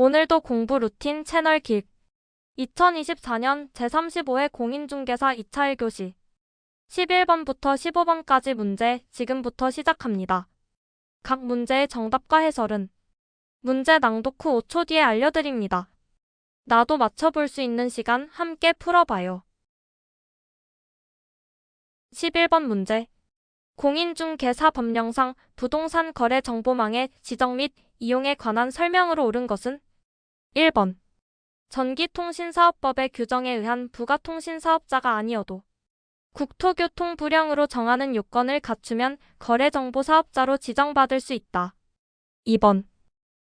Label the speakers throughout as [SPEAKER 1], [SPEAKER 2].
[SPEAKER 1] 오늘도 공부 루틴 채널 길. 2024년 제35회 공인중개사 2차 1교시 11번부터 15번까지 문제 지금부터 시작합니다. 각 문제의 정답과 해설은 문제 낭독 후 5초 뒤에 알려드립니다. 나도 맞춰볼 수 있는 시간 함께 풀어봐요. 11번 문제. 공인중개사 법령상 부동산 거래 정보망의 지정 및 이용에 관한 설명으로 옳은 것은 1번. 전기통신사업법의 규정에 의한 부가통신사업자가 아니어도 국토교통부령으로 정하는 요건을 갖추면 거래정보사업자로 지정받을 수 있다. 2번.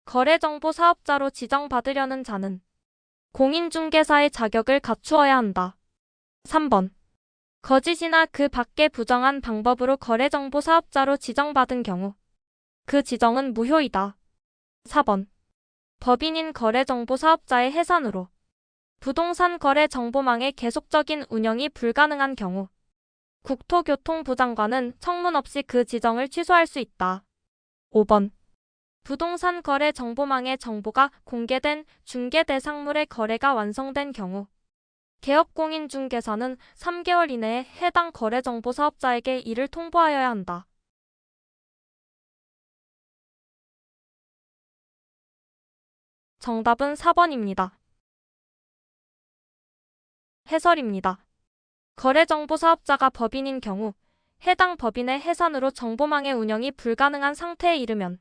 [SPEAKER 1] 거래정보사업자로 지정받으려는 자는 공인중개사의 자격을 갖추어야 한다. 3번. 거짓이나 그 밖의 부정한 방법으로 거래정보사업자로 지정받은 경우 그 지정은 무효이다. 4번. 법인인 거래정보사업자의 해산으로 부동산 거래 정보망의 계속적인 운영이 불가능한 경우 국토교통부 장관은 청문 없이 그 지정을 취소할 수 있다. 5번. 부동산 거래 정보망의 정보가 공개된 중개 대상물의 거래가 완성된 경우 개업공인중개사는 3개월 이내에 해당 거래정보사업자에게 이를 통보하여야 한다. 정답은 4번입니다. 해설입니다. 거래정보사업자가 법인인 경우 해당 법인의 해산으로 정보망의 운영이 불가능한 상태에 이르면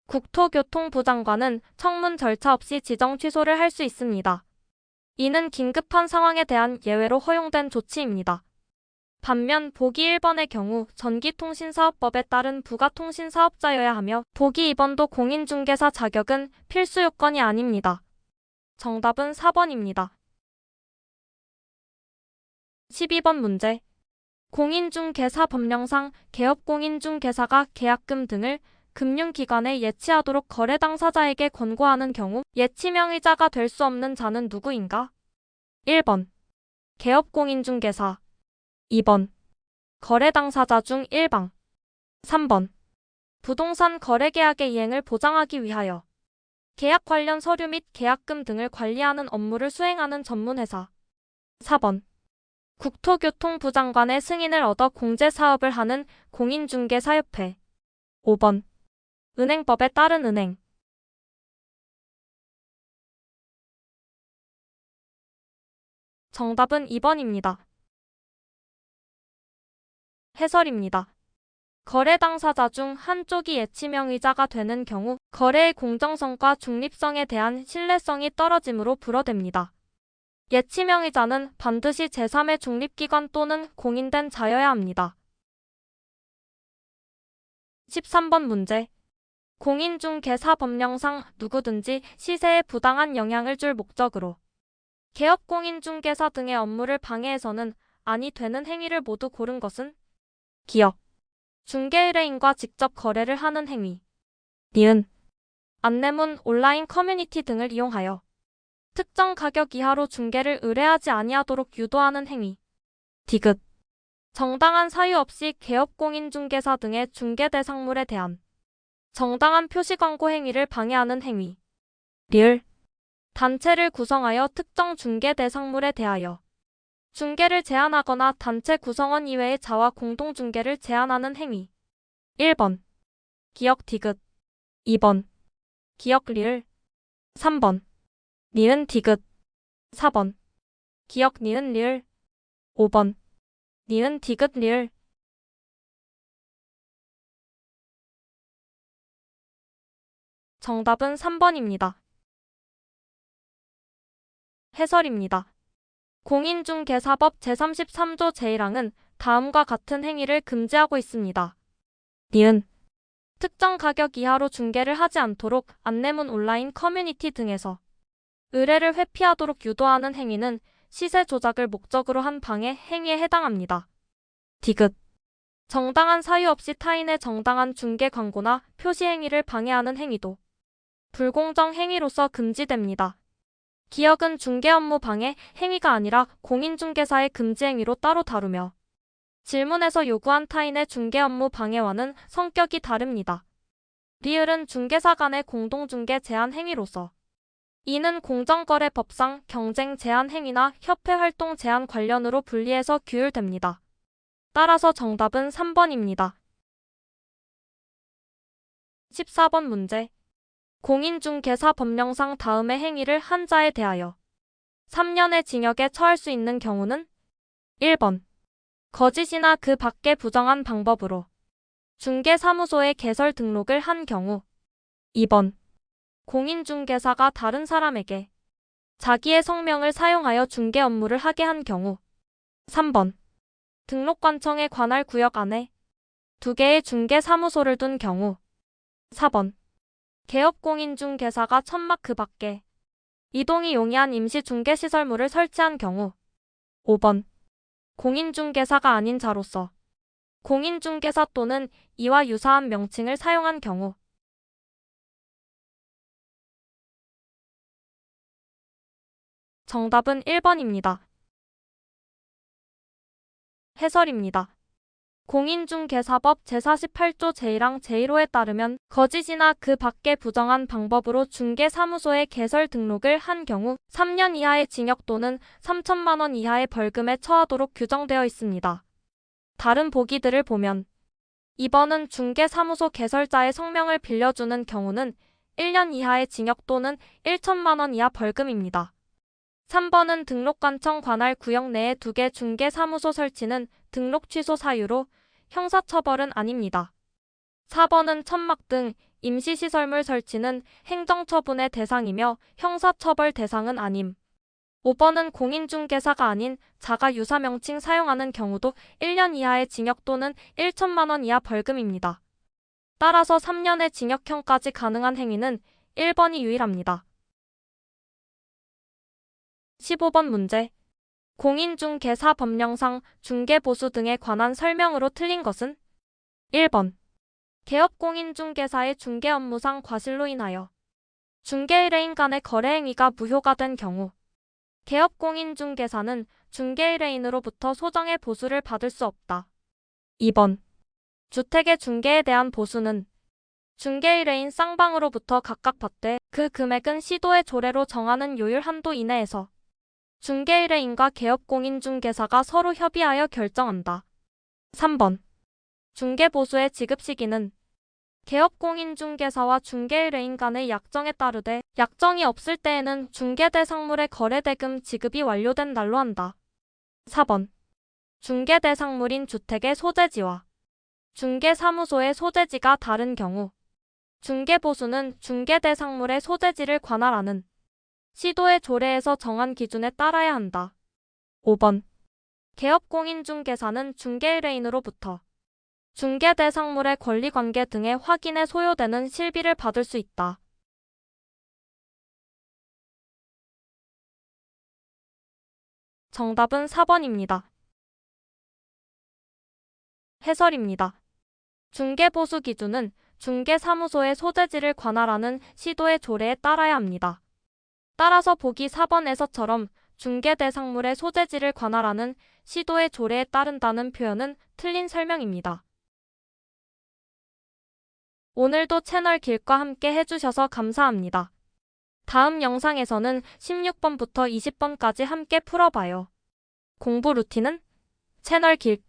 [SPEAKER 1] 국토교통부 장관은 청문 절차 없이 지정 취소를 할 수 있습니다. 이는 긴급한 상황에 대한 예외로 허용된 조치입니다. 반면 보기 1번의 경우 전기통신사업법에 따른 부가통신사업자여야 하며 보기 2번도 공인중개사 자격은 필수 요건이 아닙니다. 정답은 4번입니다. 12번 문제. 공인중개사 법령상 개업공인중개사가 계약금 등을 금융기관에 예치하도록 거래 당사자에게 권고하는 경우 예치명의자가 될 수 없는 자는 누구인가? 1번. 개업공인중개사. 2번. 거래 당사자 중 일방. 3번. 부동산 거래계약의 이행을 보장하기 위하여 계약 관련 서류 및 계약금 등을 관리하는 업무를 수행하는 전문회사. 4번. 국토교통부 장관의 승인을 얻어 공제사업을 하는 공인중개사협회. 5번. 은행법에 따른 은행. 정답은 2번입니다. 해설입니다. 거래 당사자 중 한쪽이 예치명의자가 되는 경우 거래의 공정성과 중립성에 대한 신뢰성이 떨어지므로 불어댑니다. 예치명의자는 반드시 제3의 중립기관 또는 공인된 자여야 합니다. 13번 문제. 공인중개사법령상 누구든지 시세에 부당한 영향을 줄 목적으로 개업공인중개사 등의 업무를 방해해서는 아니 되는 행위를 모두 고른 것은 기업, 중개의뢰인과 직접 거래를 하는 행위. 니은, 안내문, 온라인 커뮤니티 등을 이용하여 특정 가격 이하로 중개를 의뢰하지 아니하도록 유도하는 행위. 디귿, 정당한 사유 없이 개업공인중개사 등의 중개 대상물에 대한 정당한 표시 광고 행위를 방해하는 행위. 리을, 단체를 구성하여 특정 중개 대상물에 대하여 중개를 제한하거나 단체 구성원 이외의 자와 공동중개를 제한하는 행위. 1번. 기역 디귿. 2번. 기역 리을. 3번. 니은 디귿. 4번. 기역 니은 리을. 5번. 니은 디귿 리을. 정답은 3번입니다. 해설입니다. 공인중개사법 제33조 제1항은 다음과 같은 행위를 금지하고 있습니다. 니은. 특정 가격 이하로 중개를 하지 않도록 안내문 온라인 커뮤니티 등에서 의뢰를 회피하도록 유도하는 행위는 시세 조작을 목적으로 한 방해 행위에 해당합니다. 디귿. 정당한 사유 없이 타인의 정당한 중개 광고나 표시 행위를 방해하는 행위도 불공정 행위로서 금지됩니다. 기역은 중개 업무 방해 행위가 아니라 공인중개사의 금지 행위로 따로 다루며 질문에서 요구한 타인의 중개 업무 방해와는 성격이 다릅니다. 리을은 중개사 간의 공동중개 제한 행위로서 이는 공정거래법상 경쟁 제한 행위나 협회 활동 제한 관련으로 분리해서 규율됩니다. 따라서 정답은 3번입니다. 14번 문제. 공인중개사법령상 다음의 행위를 한 자에 대하여 3년의 징역에 처할 수 있는 경우는 1번. 거짓이나 그 밖의 부정한 방법으로 중개사무소에 개설 등록을 한 경우 2번. 공인중개사가 다른 사람에게 자기의 성명을 사용하여 중개 업무를 하게 한 경우 3번. 등록관청에 관할 구역 안에 2개의 중개사무소를 둔 경우 4번. 개업공인중개사가 천막 그 밖에 이동이 용이한 임시중개시설물을 설치한 경우 5번. 공인중개사가 아닌 자로서 공인중개사 또는 이와 유사한 명칭을 사용한 경우 정답은 1번입니다. 해설입니다. 공인중개사법 제48조 제1항 제1호에 따르면 거짓이나 그 밖의 부정한 방법으로 중개사무소에 개설 등록을 한 경우 3년 이하의 징역 또는 3천만 원 이하의 벌금에 처하도록 규정되어 있습니다. 다른 보기들을 보면 2번은 중개사무소 개설자의 성명을 빌려주는 경우는 1년 이하의 징역 또는 1천만 원 이하 벌금입니다. 3번은 등록관청 관할 구역 내에 2개 중개사무소 설치는 등록 취소 사유로 형사처벌은 아닙니다. 4번은 천막 등 임시시설물 설치는 행정처분의 대상이며 형사처벌 대상은 아님. 5번은 공인중개사가 아닌 자가 유사 명칭 사용하는 경우도 1년 이하의 징역 또는 1천만 원 이하 벌금입니다. 따라서 3년의 징역형까지 가능한 행위는 1번이 유일합니다. 15번 문제. 공인중개사법령상 중개보수 등에 관한 설명으로 틀린 것은 1번. 개업공인중개사의 중개업무상 과실로 인하여 중개의뢰인 간의 거래행위가 무효가 된 경우 개업공인중개사는 중개의뢰인으로부터 소정의 보수를 받을 수 없다. 2번. 주택의 중개에 대한 보수는 중개의뢰인 쌍방으로부터 각각 받되 그 금액은 시도의 조례로 정하는 요율 한도 이내에서 중개의뢰인과 개업공인중개사가 서로 협의하여 결정한다. 3번. 중개보수의 지급 시기는 개업공인중개사와 중개의뢰인 간의 약정에 따르되 약정이 없을 때에는 중개대상물의 거래대금 지급이 완료된 날로 한다. 4번. 중개대상물인 주택의 소재지와 중개사무소의 소재지가 다른 경우 중개보수는 중개대상물의 소재지를 관할하는 시도의 조례에서 정한 기준에 따라야 한다. 5번. 개업공인중개사는 중개의뢰인으로부터 중개대상물의 권리관계 등의 확인에 소요되는 실비를 받을 수 있다. 정답은 4번입니다. 해설입니다. 중개보수 기준은 중개사무소의 소재지를 관할하는 시도의 조례에 따라야 합니다. 따라서 보기 4번에서처럼 중개대상물의 소재지를 관할하는 시도의 조례에 따른다는 표현은 틀린 설명입니다. 오늘도 채널 길과 함께 해주셔서 감사합니다. 다음 영상에서는 16번부터 20번까지 함께 풀어봐요. 공부 루틴은 채널 길.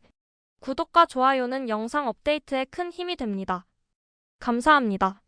[SPEAKER 1] 구독과 좋아요는 영상 업데이트에 큰 힘이 됩니다. 감사합니다.